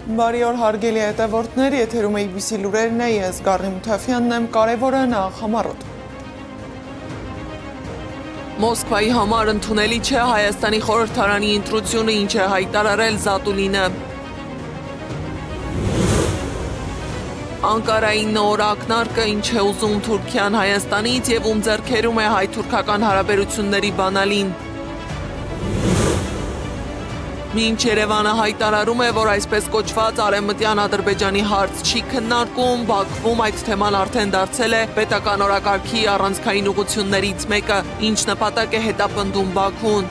Բարի օր հարգելի հետևորդներ, եթերում է IBC լուրերն է, ես Գառնի Մութաֆյանն եմ, կարևորը նախ համառոտ։ Մոսկվայի համար ընդունելի չէ Հայաստանի խորհրդարանի ընտրությունը, ինչ է հայտարարել Զատուլինը։ Անկարայի նոր ակնարկը ինչ է ուզում Թուրքիան Հայաստանից և ում ձեռքերում է հայ-թուրքական հարաբերությունների բանալին։ Մինչ Երևանը հայտարարում է, որ այսպես կոչված արևմտյան Ադրբեջանի հարց չի քննարկում, Բաքվում այդ թեման արդեն դարձել է պետական օրակարգի առանցքային ուղղություններից մեկը, ինչ նպատակ է հետապնդում Բաքուն։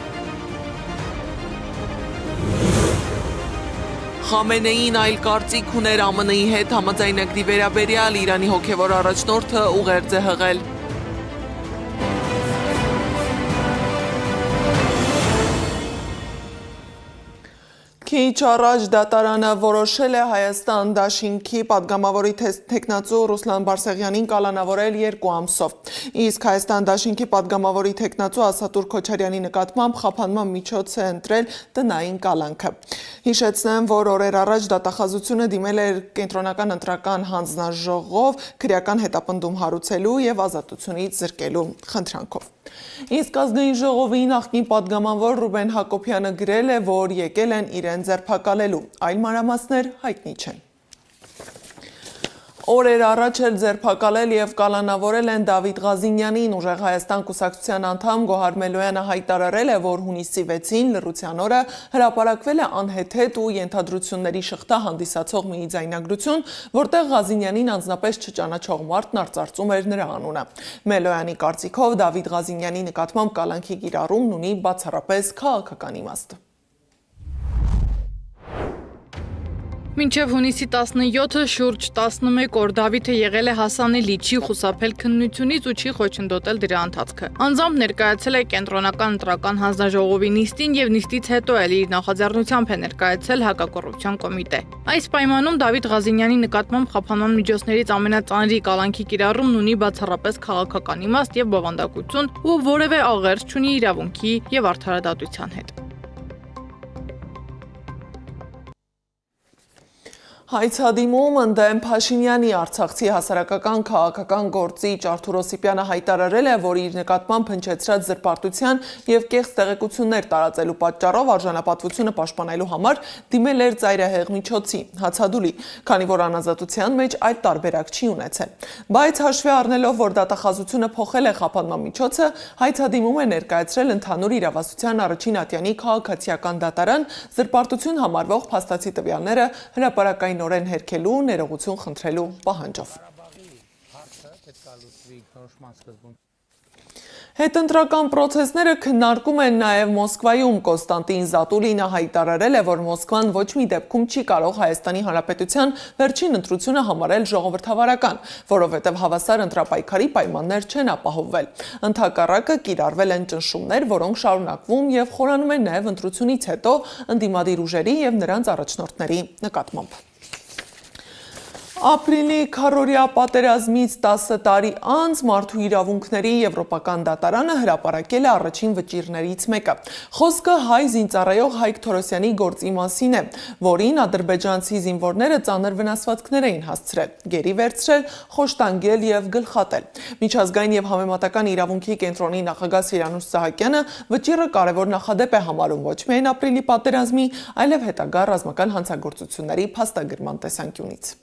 Խամենեին այլ կարծիք ուներ ԱՄՆ-ի հետ համաձայնագրի վերաբերյալ, Իրանի հոգևոր առաջնորդը ուղերձ է հղել։ Քիչ առաջ դատարանը որոշել է Հայաստան դաշինքի պատգամավորի թեկնածու Ռուսլան Բարսեղյանին կալանավորել 2 ամսով։ Իսկ Հայաստան դաշինքի պատգամավորի թեկնածու Ասատուր Քոչարյանի նկատմամբ խափանման միջոց է ընտրել տնային կալանքը։ Հիշեցնեմ, որ օրեր առաջ դատախազությունը դիմել էր Կենտրոնական ընտրական հանձնաժողով քրեական հետապնդում հարուցելու և ազատությունից զրկելու խնդրանքով։ Իսկ ազգային ժողովի նախկին պատգամավոր Ռուբեն Հակոբյանը գրել է, որ եկել են իրեն ձերբակալելու, այլ մանրամասներ հայտնի չեն։ Օրեր առաջ էլ ձերբակալել և կալանավորել են Դավիթ Ղազինյանին, Ուժեղ Հայաստան կուսակցության անդամ Գոհար Մելոյանը հայտարարել է, որ հունիսի 6-ին լռության օրը հրապարակվել է անհեթեթ ու ենթադրությունների շղթա հանդիսացող մի ձայնագրություն, որտեղ Ղազինյանին անձնապես չճանաչող մարդն արծարծում էր նրա անունը։ Մելոյանի կարծիքով Դավիթ Ղազինյանի նկատմամբ կալանքի կիրառումն ունի բացառապես քաղաքական իմաստ։ Մինչև հունիսի 17-ը շուրջ 11 օր Դավիթը եղել է հասանելի, չի խուսափել քննությունից ու չի խոչընդոտել դրա ընթացքը։ Անձամբ ներկայացել է Կենտրոնական ընտրական հանձնաժողովի նիստին և նիստից հետո էլ իր նախաձեռնությամբ է ներկայացել հակակոռուպցիոն կոմիտե։ Այս պայմանում Դավիթ Ղազինյանի նկատմամբ խափանման միջոցներից ամենածանրի կալանքի կիրառումն ունի բացառապես քաղաքական իմաստ և բովանդակություն ու որևէ աղերս չունի իրավունքի և արդարադատության հետ։ Հայցադիմում ընդդեմ Փաշինյանի Արցախցի հասարակական քաղաքական գործիչ Արթուր Օսիպյանը հայտարարել է, որ իր նկատմամբ հնչեցրած զրպարտության և կեղծ տեղեկություններ տարածելու պատճառով արժանապատվությունը պաշտպանելու համար դիմել էր ծայրահեղ միջոցի, հացադուլի, քանի որ անազատության մեջ այլ տարբերակ չի ունեցել։ Բայց հաշվի առնելով, որ դատախազությունը փոխել է խափանման միջոցը, հայցադիմում է ներկայացրել ընդհանուր իրավասության առաջին ատյանի քաղաքացիական դատարան զրպարտություն համարվող փաստացի տվյալները հրապարակային նորեն հերքելու, ներողություն խնդրելու պահանջով։ Հետընտրական պրոցեսները քննարկում են նաև Մոսկվայում։ Կոնստանտին Զատուլինը հայտարարել է, որ Մոսկվան ոչ մի դեպքում չի կարող Հայաստանի Հանրապետության վերջին ընտրությունը համարել ժողովրդավարական, որովհետև հավասար ընտրապայքարի պայմաններ չեն ապահովվել։ Ընդհակառակը կիրառվել են ճնշումներ, որոնք շարունակվում և խորանում են նաև ընտրությունից հետո ընդդիմադիր ուժերի և նրանց առաջնորդների նկատմամբ։ Ապրիլի քառօրյա պատերազմից 10 տարի անց Մարդու իրավունքների Եվրոպական դատարանը հրապարակել է առաջին վճիռներից մեկը։ Խոսքը հայ զինծառայող Հայկ Թորոսյանի գործի մասին է, որին ադրբեջանցի զինվորները ծանր վնասվածքներ էին հասցրել, գերի վերցրել, խոշտանգել և գլխատել։ Միջազգային և համեմատական իրավունքի կենտրոնի նախագահ Սիրանուշ Սահակյանը վճիռը կարևոր նախադեպ է համարում ոչ միայն ապրիլի պատերազմի, այլև հետագա ռազմական հանցագործությունների փաստագրման տեսանկյունից։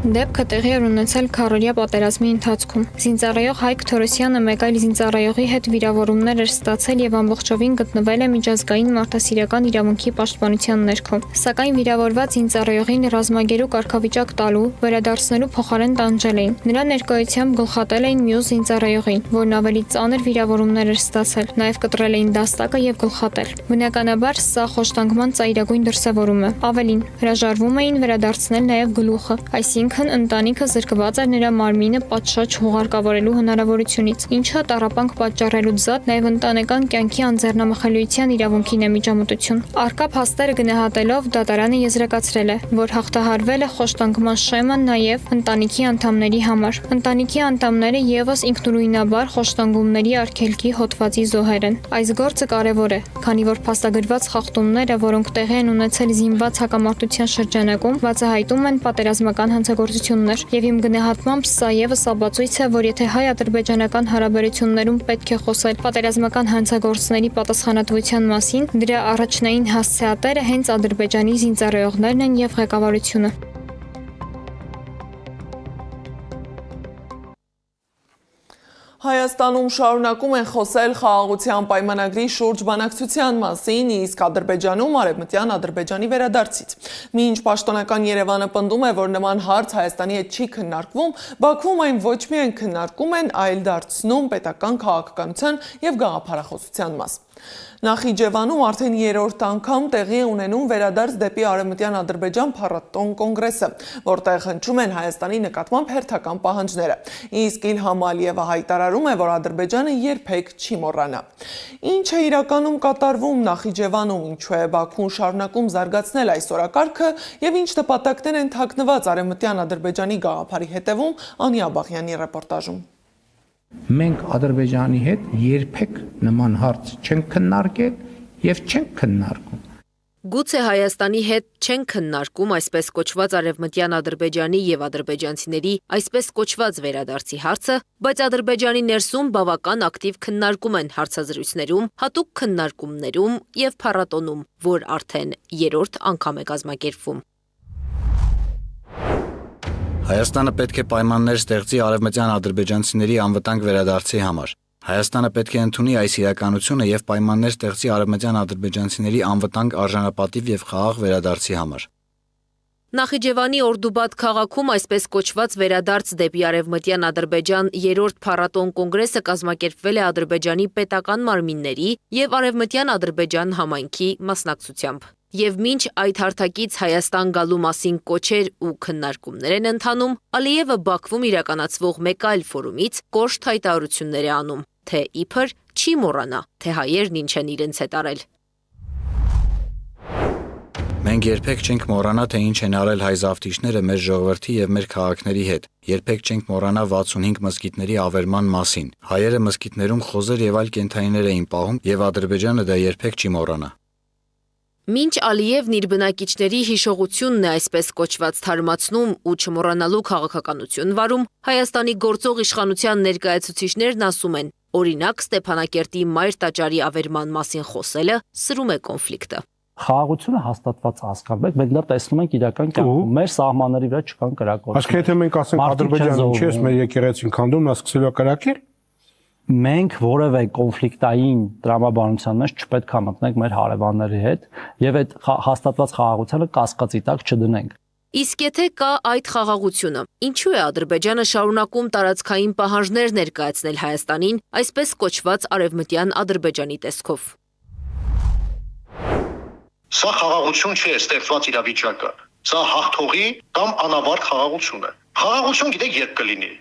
Դեպքը տեղի էր ունեցել քառօրյա պատերազմի ընթացքում։ Զինծառայող Հայկ Թորոսյանը մեկ այլ զինծառայողի հետ վիրավորումներ էր ստացել և ամբողջովին գտնվել է միջազգային մարդասիրական իրավունքի պաշտպանության ներքո։ Սակայն վիրավորված զինծառայողին ռազմագերու կարգավիճակ տալու, վերադարձնելու փոխարեն տանջել էին։ Նրա ներկայությամբ գլխատել էին մյուս զինծառայողին, որն ավելի ծանր վիրավորումներ էր ստացել, նաև կտրել էին դաստակը և գլխատել։ Բնականաբար, սա խոշտանգման ծայրագույն դրսևորում է։ Ավելին, հրաժարվում էին վերադարձնել նաև գլուխը, այսինքն այսինքն ընտանիքը զրկված էր նրա մարմինը պատշաճ հուղարկավորելու հնարավորությունից, ինչը տառապանք պատճառելուց զատ նաև ընտանեկան կյանքի անձեռնամխելիության իրավունքին է միջամտություն։ Առկա փաստերը գնահատելով դատարանը եզրակացրել է, որ հաղթահարվել է խոշտանգման շեման նաև ընտանիքի անդամների համար։ Ընտանիքի անդամները եւս ինքնուրույնաբար խոշտանգումների արգելքի հոդվածի զոհեր են։ Այս գործը կարևոր է, քանի որ փաստագրված խախտումները, որոնք տեղի են ունեցել զինված հակամարտության շրջանակում, բացահայտում են պատերազմական հանցագործություններ, եւ իմ գնահատմամբ սա եւս ապացույց է, որ եթե հայ-ադրբեջանական հարաբերություններում պետք է խոսել պատերազմական հանցագործների պատասխանատվության մասին, դրա առաջնային հասցեատերը հենց Ադրբեջանի զինծառայողներն են եւ ղեկավարությունը։ Հայաստանում շարունակում են խոսել խաղաղության պայմանագրի շուրջ բանակցության մասին, իսկ Ադրբեջանում արևմտյան Ադրբեջանի վերադարձից։ Մինչ պաշտոնական Երևանը պնդում է, որ նման հարց Հայաստանի հետ չի քննարկվում, Բաքվում այն ոչ միայն քննարկում են, այլ դարձնում պետական քաղաքականության եւ գաղափարախոսության մաս։ Նախիջևանում արդեն երրորդ անգամ տեղի է ունենում վերադարձ դեպի արևմտյան Ադրբեջան փառատոն կոնգրեսը, որտեղ հնչում են Հայաստանի նկատմամբ հերթական պահանջները։ Իսկ Իլհամ Ալիևը հայտարարում է, որ Ադրբեջանը երբեք չի մոռանա։ Ինչ է իրականում կատարվում Նախիջևանում, ինչու է Բաքուն շարունակում զարգացնել այս օրակարգը եւ ինչ նպատակներ են թաքնված արևմտյան Ադրբեջանի գաղափարի հետևում, Անի Աբաղյանի ռեպորտաժում։ Մենք Ադրբեջանի հետ երբեք նման հարց չենք քննարկել եւ չենք քննարկում։ Գուցե Հայաստանի հետ չեն քննարկում այսպես կոչված արևմտյան Ադրբեջանի եւ ադրբեջանցիների այսպես կոչված վերադարձի հարցը, բայց Ադրբեջանի ներսում բավական ակտիվ քննարկում են հարցազրույցներում, հատուկ քննարկումներում եւ փառատոնում, որ արդեն երրորդ անգամ է կազմակերպվում։ Հայաստանը պետք է պայմաններ ստեղծի արևմտյան ադրբեջանցիների անվտանգ վերադարձի համար։ Հայաստանը պետք է ընդունի այս իրականությունը եւ պայմաններ ստեղծի արևմտյան ադրբեջանցիների անվտանգ արժանապատիվ եւ խաղաղ վերադարձի համար։ Նախիջևանի Օրդուբադ քաղաքում այսպես կոչված վերադարձ դեպի արևմտյան Ադրբեջան երրորդ փառատոն կոնգրեսը կազմակերպվել է Ադրբեջանի պետական մարմինների եւ արևմտյան Ադրբեջան համայնքի մասնակցությամբ։ Եվ մինչ այդ հարթակից Հայաստան գալու մասին կոչեր ու քննարկումներ են ընթանում, Ալիևը Բաքվում իրականացվող մեկ այլ ֆորումից կոշտ հայտարարություններ է անում, թե իբր չի մոռանա, թե հայերն ինչ են իրենց հետ արել։ Մենք երբեք չենք մոռանա, թե ինչ են արել հայ զավթիչները մեր ժողովրդի եւ մեր քաղաքների հետ։ Երբեք չենք մոռանա 65 մզկիթների ավերման մասին։ Հայերը մզկիթներում խոզեր եւ այլ կենդանիներ էին պահում եւ Ադրբեջանը դա երբեք չի մոռանա։ Մինչ Ալիևն իր բնակիչների հիշողությունն է այսպես կոչված թարմացնում ու չմոռանալու քաղաքականություն վարում, Հայաստանի գործող իշխանության ներկայացուցիչներն ասում են, օրինակ Ստեփանակերտի մայր տաճարի ավերման մասին խոսելը սրում է կոնֆլիկտը։ Խաղաղությունը հաստատված հասկանում եք, մենք դա տեսնում ենք իրական կյանքում։ Մեր սահմանների վրա չկան կրակոցներ։ Այսինքն եթե մենք ասենք Ադրբեջանը ինչի՞ է մեր եկեղեցին քանդում, նա սկսելու է կրակել։ Մենք որևէ կոնֆլիկտային տրամաբանության մեջ չպետք է մտնենք մեր հարևանների հետ եւ այդ հաստատված խաղաղությունը կասկածի տակ չդնենք։ Իսկ եթե կա այդ խաղաղությունը, ինչու է Ադրբեջանը շարունակում տարածքային պահանջներ ներկայացնել Հայաստանին, այսպես կոչված արևմտյան Ադրբեջանի տեսքով։ Սա խաղաղություն չէ, ստեղծված իրավիճակը։ Սա հաղթողի կամ անավարտ խաղաղություն է։ Խաղաղություն գիտեք երբ կլինի։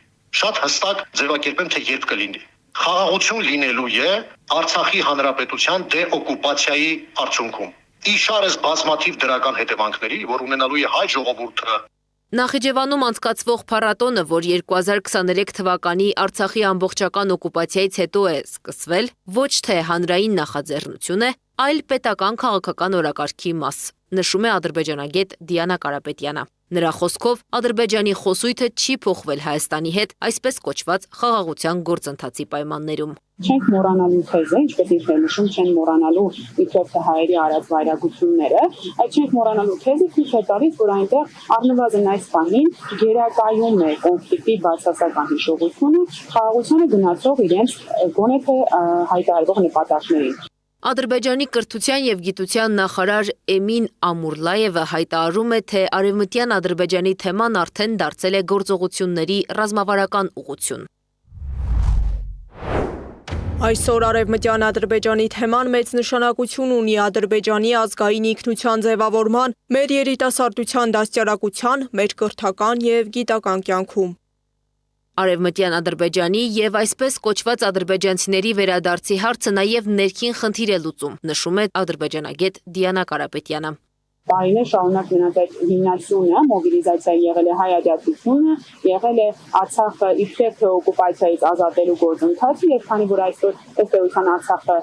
Շատ հստակ ձևակերպեմ, թե երբ կլինի։ Խաղաղություն լինելու է Արցախի հանրապետության դեօկուպացիայի արդյունքում։ Իշարս բազմաթիվ դրական հետևանքների, որ ունենալու է հայ ժողովուրդը։ Նախիջևանում անցկացվող փառատոնը, որ 2023 թվականի Արցախի ամբողջական օկուպացիայից հետո է սկսվել, ոչ թե հանրային նախաձեռնություն է, այլ պետական քաղաքական օրակարգի մաս, նշում է ադրբեջանագետ Դիանա Կարապետյանը։ Նրա խոսքով Ադրբեջանի խոսույթը չի փոխվել Հայաստանի հետ այսպես կոչված խաղաղության գործընթացի պայմաններում։ Չենք մոռանալու թեզը, ինչպես ինքն է նշում, չեն մոռանալու իբրև թե հայերի արած վայրագությունները, այդ չենք մոռանալու թեզը ցույց է տալիս, որ այնտեղ առնվազն այս պահին գերակայում է կոնֆլիկտի բացասական հիշողությունը, խաղաղությունը գնացող իրենց գոնե թե հայտարարվող նպատակներին։ Ադրբեջանի կրթության եւ գիտության նախարար Էմին Ամուրլաևը հայտարարում է, թե արևմտյան Ադրբեջանի թեման արդեն դարձել է գործողությունների ռազմավարական ուղղություն։ Այսօր Արևմտյան Ադրբեջանի թեման մեծ նշանակություն ունի Ադրբեջանի ազգային ինքնության ձևավորման, մեր երիտասարդության դաստիարակության, մեր կրթական և գիտական կյանքում։ Արևմտյան Ադրբեջանի և այսպես կոչված ադրբեջանցիների վերադարձի հարցը նաև ներքին խնդիր է լուծում, նշում է ադրբեջանագետ Դիանա Կարապետյանը։ Տարիներ շարունակ մնաց այդ հիմնասյունը, մոբիլիզացիայի եղել է հայ աջակցությունը, եղել է Արցախը իբրև օկուպացիայից ազատելու գործընթացը, եւ քանի որ այսօր ըստ էության Արցախը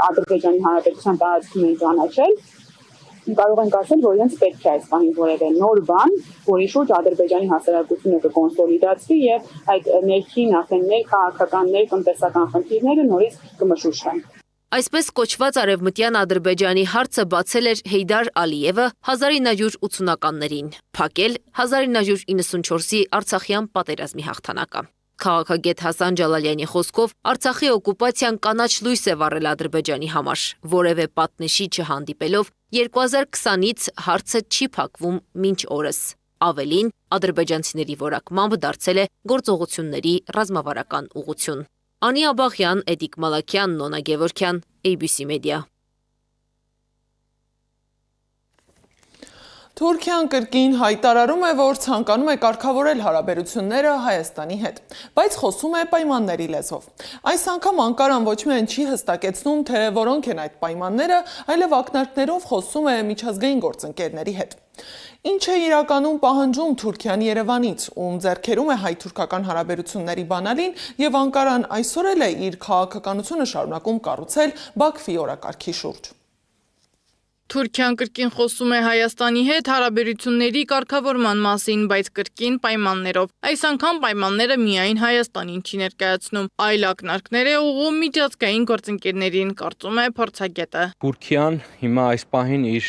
Ադրբեջանի Հանրապետության տարածքում են ճանաչել, կարող ենք ասել, որ իրենց պետք է այս պահին որևէ նոր բան, որի շուրջ Ադրբեջանի հասարակությունը կկոնսոլիդացվի եւ այդ ներքին արդեն ներքաղաքական, ներտնտեսական խնդիրները նորից կմշուշվեն։ Այսպես կոչված Արևմտյան Ադրբեջանի հարցը բացել էր Հեյդար Ալիևը 1980-ականներին, փակել 1994-ի Արցախյան պատերազմի հաղթանակը։ Քաղաքագետ Հասան Ջալալյանի խոսքով Արցախի օկուպացիան կանաչ լույս է վառել Ադրբեջանի համար, որևէ պատնեշի չհանդիպելով 2020-ից հարցը չի փակվում մինչ օրս։ Ավելին, ադրբեջանցիների որակմամբ դարձել է գործողությունների ռազմավարական ուղղություն։ Անի Աբաղյան, Էդիկ Մալաքյան, Նոնա Գևորքյան, ABC Media։ Թուրքիան կրկին հայտարարում է, որ ցանկանում է կարգավորել հարաբերությունները Հայաստանի հետ, բայց խոսում է պայմանների լեզվով։ Այս անգամ Անկարան ոչ միայն չի հստակեցնում, թե որոնք են այդ պայմանները, այլև ակնարկներով խոսում է միջազգային գործընկերների հետ։ Ինչ է իրականում պահանջում Թուրքիան Երևանից, ում ձեռքերում է հայ-թուրքական հարաբերությունների բանալին, եւ Անկարան այսօր էլ է իր քաղաքականությունը շարունակում կառուցել Բաքվի օրակարգի շուրջ։ Թուրքիան կրկին խոսում է Հայաստանի հետ հարաբերությունների կարգավորման մասին, բայց կրկին պայմաններով։ Այս անգամ պայմանները միայն Հայաստանին չի ներկայացնում, այլ ակնարկներ է ուղղում միջազգային գործընկերներին, կարծում է փորձագետը։ Թուրքիան հիմա այս պահին իր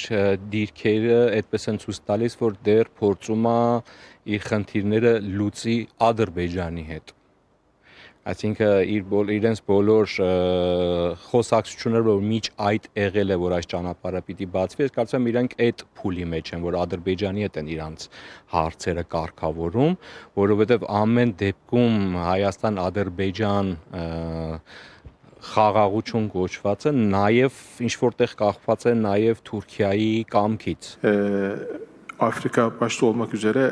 դիրքերը այդպես են ցույց տալիս, որ դեռ փորձում է իր խնդիրները լուծի Ադրբեջանի հետ։ Այսինքն իրենց բոլոր խոսակցությունները, որ միջ այդ եղել է, որ այս ճանապարհը պիտի բացվի, ես կարծում եմ իրենք այդ փուլի մեջ են, որ Ադրբեջանի հետ են իրանց հարցերը կարգավորում, որովհետև ամեն դեպքում Հայաստան-Ադրբեջան խաղաղություն կոչվածը նաև ինչ որտեղ կախված է նաև Թուրքիայի կամքից։ Afrika başta olmak üzere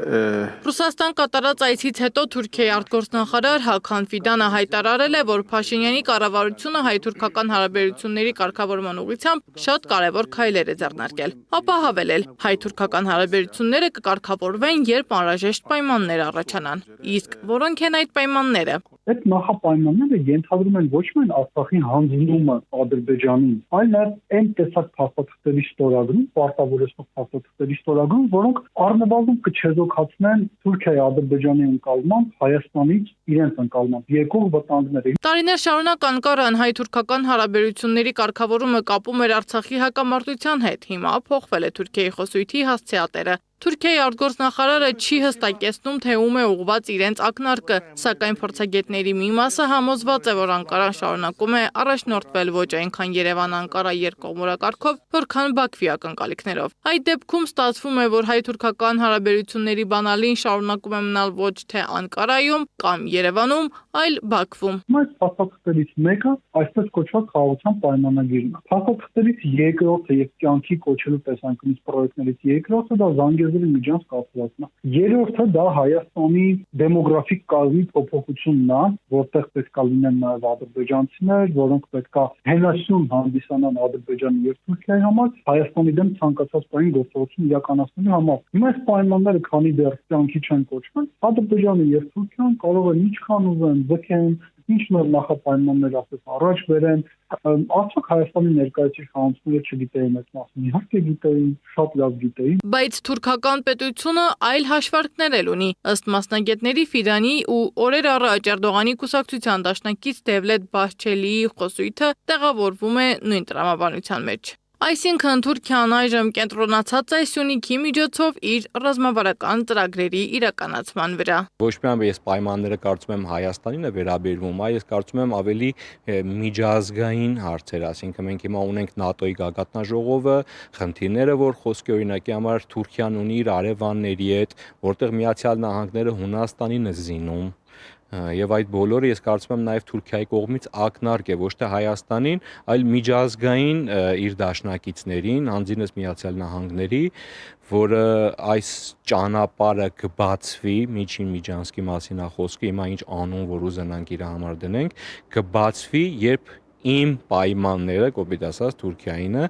Ռուսաստան կատարած այցից հետո Թուրքիայի արտգործնախարար Հական Ֆիդանը հայտարարել է, որ Փաշինյանի կառավարությունը հայ-թուրքական հարաբերությունների կարգավորման ուղղությամբ շատ կարևոր քայլեր է ձեռնարկել։ Ապա հավելել, հայ-թուրքական հարաբերությունները կկարգավորվեն, երբ անհրաժեշտ պայմաններ առաջանան։ Իսկ որոնք են այդ պայմանները։ Այդ նախապայմանները ենթադրում են ոչ միայն Արցախի հանձնումը Ադրբեջանին, այլ նաև այն տեսակ փաստաթղթերի ստորագրում, պարտավորեցնող փաստաթղթերի ստորագրում, որոնք առնվազն կչեզոքացնեն Թուրքիայի Ադրբեջանի ընկալմամբ, Հայաստանից իրենց ընկալմամբ եկող վտանգները։ Տարիներ շարունակ Անկարան հայ-թուրքական հարաբերությունների կարգավորումը կապում էր Արցախի հակամարտության հետ, հիմա փոխվել է Թուրքիայի խոսույթի հասցեատերը։ Թուրքիայի արտգործնախարարը չի հստակեցնում, թե ում է ուղղված իրենց ակնարկը, սակայն փորձագետների մի մասը համոզված է, որ Անկարան շարունակում է առաջնորդվել ոչ այնքան Երևան-Անկարա երկկողմորակարգով, որքան Բաքվի ակնկալիքներով։ Այդ դեպքում ստացվում է, որ հայ-թուրքական հարաբերությունների բանալին շարունակում է մնալ ոչ թե Անկարայում կամ Երևանում, այլ Բաքվում։ Այս փաստաթղթերից մեկը այսպես կոչված խաղաղության պայմանագիրն է։ Փաստաթղթերից երկրորդը եւ կյանքի կոչելու տեսանկյունից պրոյեկտներից երկրորդը դա Զանգեզուրի միջանց կապվածն է։ Երրորդը դա Հայաստանի դեմոգրաֆիկ կազմի փոփոխությունն է, որտեղ պետք է լինեն նաեւ ադրբեջանցիներ, որոնք պետք է հենասյուն հանդիսանան Ադրբեջանի եւ Թուրքիայի համար, Հայաստանի դեմ ցանկացած բանի գործողություն իրականացնելու համար։ Հիմա այս պայմանները քանի դեռ կյանքի չեն կոչվել, Ադրբեջանը եւ Թուրքիան կարող են ինչքան ուզեն ձգեն, ինչ նոր նախապայմաններ ասես առաջ բերեն, արդյոք Հայաստանի ներկայացուցիչ խանութները չգիտեին այդ մասին, իհարկե գիտեին, շատ լավ գիտեին։ Բայց թուրքական պետությունը այլ հաշվարկներ էլ ունի, ըստ մասնագետների Ֆիդանի ու օրեր առաջ Էրդողանի կուսակցության դաշնակից Դևլետ Բահչելիի խոսույթը տեղավորվում է նույն տրամաբանության մեջ։ Այսինքն Թուրքիան այժմ կենտրոնացած է Սյունիքի միջոցով իր ռազմավարական ծրագրերի իրականացման վրա։ Ոչ միայն ես պայմանները կարծում եմ Հայաստանին է վերաբերվում, այլ ես կարծում եմ ավելի միջազգային հարցեր, այսինքն մենք հիմա ունենք ՆԱՏՕ-ի գագաթնաժողովը, խնդիրները, որ խոսքի օրինակի համար Թուրքիան ունի իր արևանների հետ, որտեղ Միացյալ Նահանգները Հունաստանին է զինում, եւ այդ բոլորը ես կարծում եմ նաեւ Թուրքիայի կողմից ակնարկ է ոչ թե Հայաստանին, այլ միջազգային իր դաշնակիցներին, անձինս Միացյալ Նահանգների, որը այս ճանապարհը կբացվի, Միջին Միջանսկի մասին է խոսքը, հիմա ինչ անուն որ ուզենանք իր համար դնենք, կբացվի, երբ իմ պայմանները, կոպիտ ասած Թուրքիայինը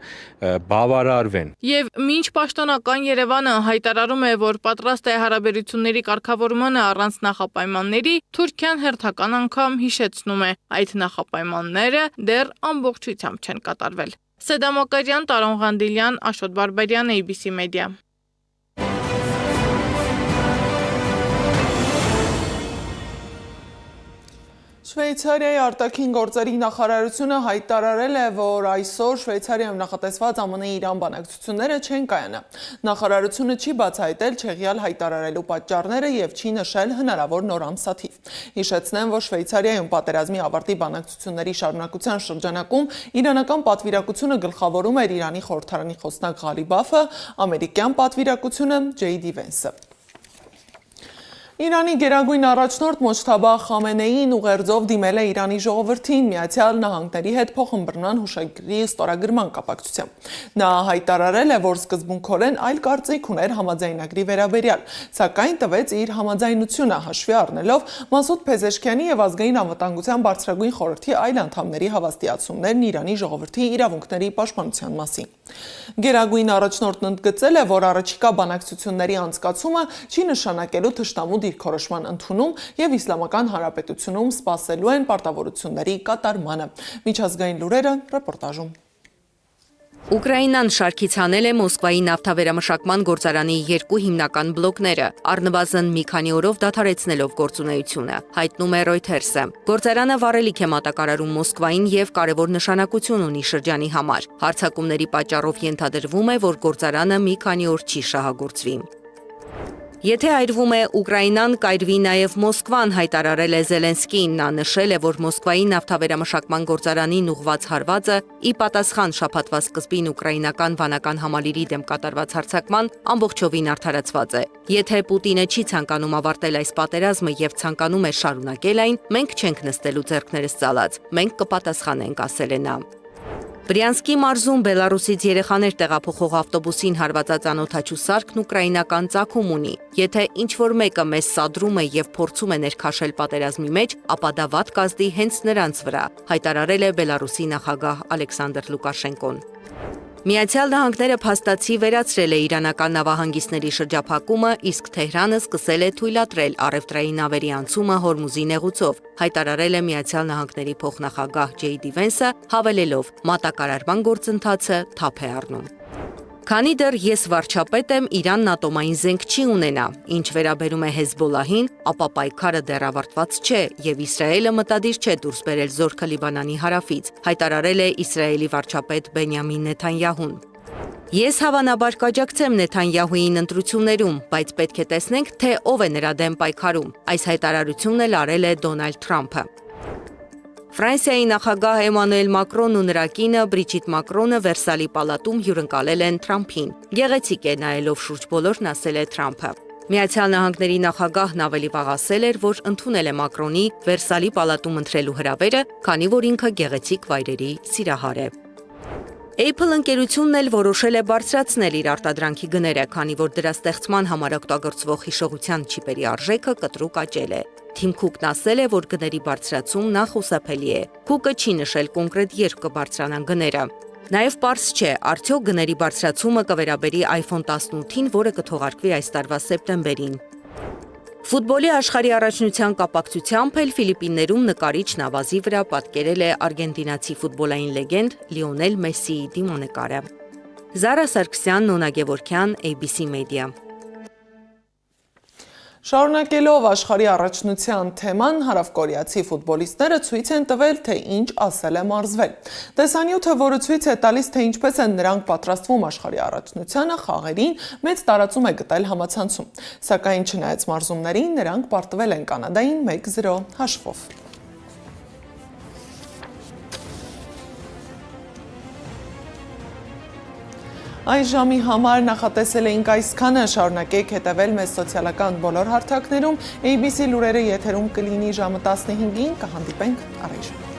բավարարվեն։ Եվ մինչ պաշտոնական Երևանը հայտարարում է, որ պատրաստ է հարաբերությունների կարգավորմանը առանց նախապայմանների, Թուրքիան հերթական անգամ հիշեցնում է, այդ նախապայմանները դեռ ամբողջությամբ չեն կատարվել։ Սեդա Մոկարյան, Տարոն Ղանդիլյան, Աշոտ Բարբերյան, ABC Media։ Շվեյցարիայի արտաքին գործերի նախարարությունը հայտարարել է, որ այսօր Շվեյցարիայում նախատեսված ԱՄՆ-Իրան բանակցությունները չեն կայանա։ Նախարարությունը չի բացահայտել չեղյալ հայտարարելու պատճառները եւ չի նշել հնարավոր նոր ամսաթիվ։ Հիշեցնեմ, որ Շվեյցարիայում պատերազմի ավարտի բանակցությունների շարունակության շրջանակում իրանական պատվիրակությունը գլխավորում էր Իրանի խորհրդարանի խոսնակ Ղալիբաֆը, ամերիկյան պատվիրակությունը Ջեյդի Վենսը։ Իրանի գերագույն առաջնորդ Մոջթաբա Խամենեին ուղերձով դիմել է Իրանի ժողովրդին Միացյալ Նահանգների հետ փոխըմբռնման հուշագրի ստորագրման կապակցությամբ։ Նա հայտարարել է, որ սկզբունքորեն այլ կարծիք ուներ համաձայնագրի վերաբերյալ, սակայն տվեց իր համաձայնությունը հաշվի առնելով Մասուդ Փեզեշքյանի եւ ազգային անվտանգության բարձրագույն խորհրդի այլ անդամների հավաստիացումներն Իրանի ժողովրդի իրավունքների պաշտպանության մասին։ Գերագույն առաջնորդն ընդգծել է, որ առաջիկա բանակցությունների անցկացումը չի նշանակելու թշնամու դիրքորոշման ընդունում եւ Իսլամական Հանրապետությունում սպասելու են պարտավորությունների կատարմանը։ Միջազգային լուրերը ռեպորտաժում։ Ուկրաինան շարքից հանել է Մոսկվայի նավթավերամշակման գործարանի երկու հիմնական բլոկները, առնվազն մի քանի օրով դադարեցնելով գործունեությունը, հայտնում է Reuters-ը։ Գործարանը վառելիք է մատակարարում Մոսկվային եւ կարևոր նշանակություն ունի շրջանի համար։ Հարձակումների պատճառով ենթադրվում է, որ գործարանը մի քանի օր չի շահագործվի։ Եթե այրվում է Ուկրաինան, կայրվի նաև Մոսկվան, հայտարարել է Զելենսկին։ Նա նշել է, որ Մոսկվայի նավթավերամշակման գործարանին ուղղված հարվածը ի պատասխան շաբաթվա սկզբին ուկրաինական վանական համալիրի դեմ կատարված հարձակման ամբողջովին արդարացված է։ Եթե Պուտինը չի ցանկանում ավարտել այս պատերազմը եւ ցանկանում է շարունակել այն, մենք չենք նստելու ձեռքներս ծալած։ Մենք կպատասխանենք, ասել է նա։ Բրյանսկի մարզում Բելարուսից երեխաներ տեղափոխող ավտոբուսին հարվածած անօթաչու սարքն ուկրաինական ծագում ունի։ Եթե ինչ-որ մեկը մեզ սադրում է եւ փորձում է ներքաշել պատերազմի մեջ, ապա դա վատ կազդի հենց նրանց վրա, հայտարարել է Բելարուսի նախագահ Ալեքսանդր Լուկաշենկոն։ Միացյալ Նահանգները փաստացի վերացրել է իրանական նավահանգիստների շրջափակումը, իսկ Թեհրանը սկսել է թույլատրել առևտրային նավերի անցումը Հորմուզի նեղուցով, հայտարարել է Միացյալ Նահանգների փոխնախագահ Ջեյդի Վենսը, հավելելով՝ մատակարարման գործընթացը թափ է առնում։ Քանի դեռ ես վարչապետ եմ, Իրանն ատոմային զենք չի ունենա, ինչ վերաբերում է Հեզբոլահին, ապա պայքարը դեռ ավարտված չէ եւ Իսրայելը մտադիր չէ դուրս բերել զորքը Լիբանանի հարավից, հայտարարել է Իսրայելի վարչապետ Բենյամին Նեթանյահուն։ Ես հավանաբար կաջակցեմ Նեթանյահուին ընտրություններում, բայց պետք է տեսնենք, թե ով է նրա դեմ պայքարում։ Այս հայտարարությունն էլ արել է Դոնալդ Թրամփը։ Ֆրանսիայի նախագահ Էմանուել Մակրոնն ու նրա կինը Բրիջիտ Մակրոնը Վերսալի պալատում հյուրընկալել են Թրամփին։ Գեղեցիկ է նայելով շուրջ բոլորն, ասել է Թրամփը։ Միացյալ Նահանգների նախագահն ավելի վաղ ասել էր, որ ընդունել է Մակրոնի Վերսալի պալատում ընտրելու հրավերը, քանի որ ինքը գեղեցիկ վայրերի սիրահար է։ Apple ընկերությունն էլ որոշել է բարձրացնել իր արտադրանքի գները, քանի որ դրա ստեղծման համար օգտագործվող հիշողության չիպերի արժեքը կտրուկ աճել է։ Թիմ Քուքն ասել է, որ գների բարձրացումն անխուսափելի է։ Քուկը չի նշել կոնկրետ երբ կբարձրանան գները։ Նաև պարզ չէ, արդյոք գների բարձրացումը կվերաբերի iPhone 18-ին, որը կթողարկվի այս տարվա սեպտեմբերին։ Ֆուտբոլի աշխարհի առաջնության կապակցությամբ էլ Ֆիլիպիններում նկարիչ նավազի վրա պատկերել է արգենտինացի ֆուտբոլային լեգենդ Լիոնել Մեսսիի դիմանկարը։ Զարա Սարգսյան, Նոնա Գևորգյան, ABC Media։ Շարունակելով աշխարհի առաջնության թեման, հարավկորեացի ֆուտբոլիստները ցույց են տվել, թե ինչ ասել է մարզվել։ Տեսանյութը, որը ցույց է տալիս, թե ինչպես են նրանք պատրաստվում աշխարհի առաջնությանը, խաղերին մեծ տարածում է գտել համացանցում։ Սակայն չնայած մարզումներին, նրանք պարտվել են Կանադային 1-0 հաշվով։ Այս ժամի համար նախատեսել էինք այսքանը, շարունակեք հետևել մեզ սոցիալական բոլոր հարթակներում, ABC լուրերը եթերում կլինի ժամը 15-ին, կհանդիպենք առայժմ։